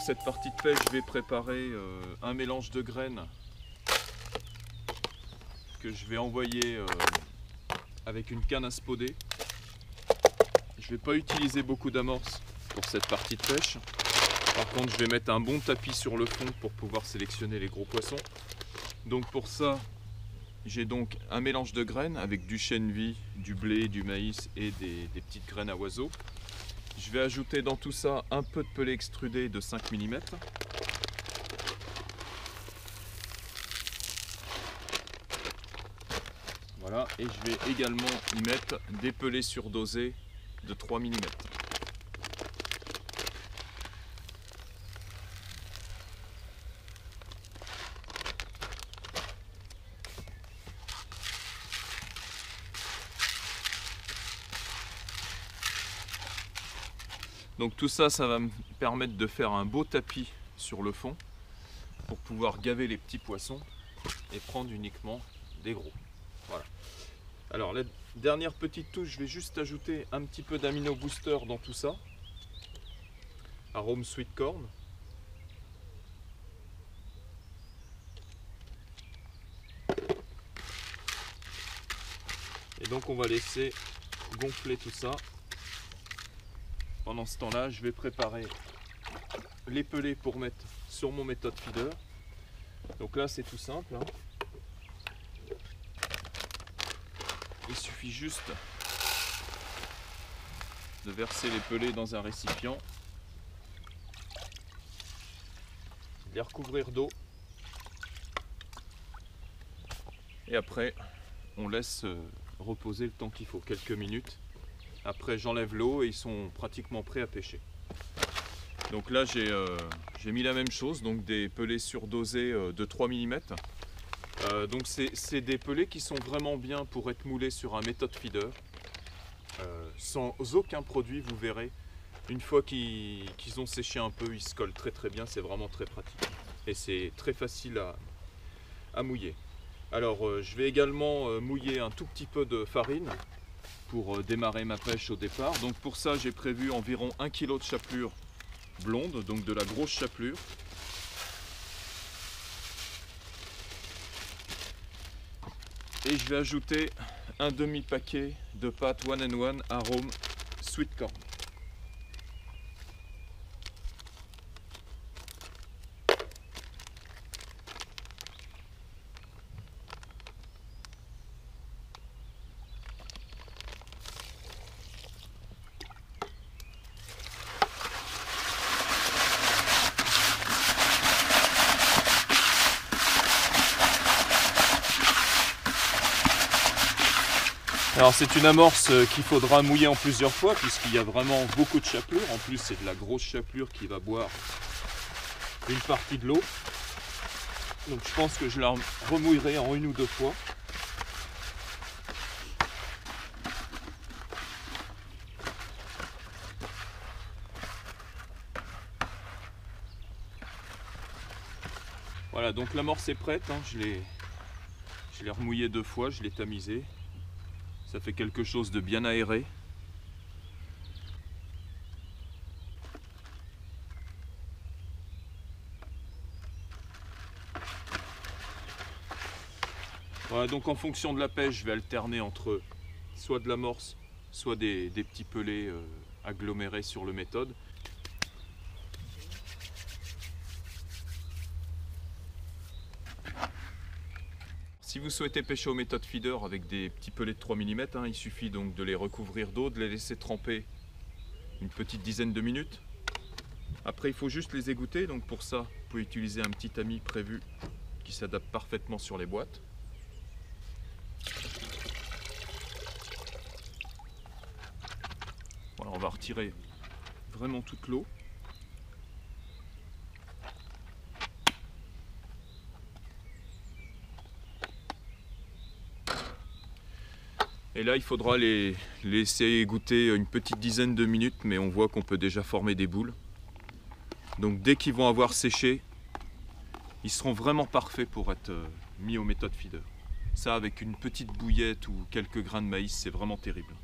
cette partie de pêche, je vais préparer un mélange de graines que je vais envoyer avec une canne à spoder. Je ne vais pas utiliser beaucoup d'amorces pour cette partie de pêche. Par contre, je vais mettre un bon tapis sur le fond pour pouvoir sélectionner les gros poissons. Donc pour ça, j'ai donc un mélange de graines avec du chènevis, du blé, du maïs et des petites graines à oiseaux. Je vais ajouter dans tout ça un peu de pellet extrudé de 5 mm. Voilà, et je vais également y mettre des pelets surdosés de 3 mm. Donc tout ça, ça va me permettre de faire un beau tapis sur le fond pour pouvoir gaver les petits poissons et prendre uniquement des gros. Voilà. Alors la dernière petite touche, je vais juste ajouter un petit peu d'amino booster dans tout ça. Arôme sweet corn. Et donc on va laisser gonfler tout ça. Pendant ce temps-là, je vais préparer les pelets pour mettre sur mon méthode feeder. Donc là, c'est tout simple, hein. Il suffit juste de verser les pelets dans un récipient, de les recouvrir d'eau et après, on laisse reposer le temps qu'il faut, quelques minutes. Après j'enlève l'eau et ils sont pratiquement prêts à pêcher. Donc là j'ai mis la même chose, donc des pelets surdosés de 3 mm. Donc c'est des pelets qui sont vraiment bien pour être moulés sur un méthode feeder. Sans aucun produit, vous verrez. Une fois qu'ils ont séché un peu, ils se collent très bien, c'est vraiment très pratique. Et c'est très facile à mouiller. Alors je vais également mouiller un tout petit peu de farine pour démarrer ma pêche au départ. Donc pour ça, j'ai prévu environ 1 kg de chapelure blonde, donc de la grosse chapelure. Et je vais ajouter un demi-paquet de pâte One and One arôme sweet corn. Alors c'est une amorce qu'il faudra mouiller en plusieurs fois puisqu'il y a vraiment beaucoup de chapelure. En plus c'est de la grosse chapelure qui va boire une partie de l'eau. Donc je pense que je la remouillerai en 1 ou 2 fois. Voilà, donc l'amorce est prête, hein. Je l'ai remouillée 2 fois, je l'ai tamisée. Ça fait quelque chose de bien aéré. Voilà, donc en fonction de la pêche, je vais alterner entre soit de l'amorce, soit des petits pelets agglomérés sur le méthode. Si vous souhaitez pêcher au méthode feeder avec des petits pelets de 3 mm, hein, il suffit donc de les recouvrir d'eau, de les laisser tremper une petite dizaine de minutes. Après il faut juste les égoutter, donc pour ça vous pouvez utiliser un petit tamis prévu qui s'adapte parfaitement sur les boîtes. Voilà, on va retirer vraiment toute l'eau. Et là, il faudra les laisser égoutter une petite dizaine de minutes, mais on voit qu'on peut déjà former des boules. Donc dès qu'ils vont avoir séché, ils seront vraiment parfaits pour être mis au méthode feeder. Ça, avec une petite bouillette ou quelques grains de maïs, c'est vraiment terrible.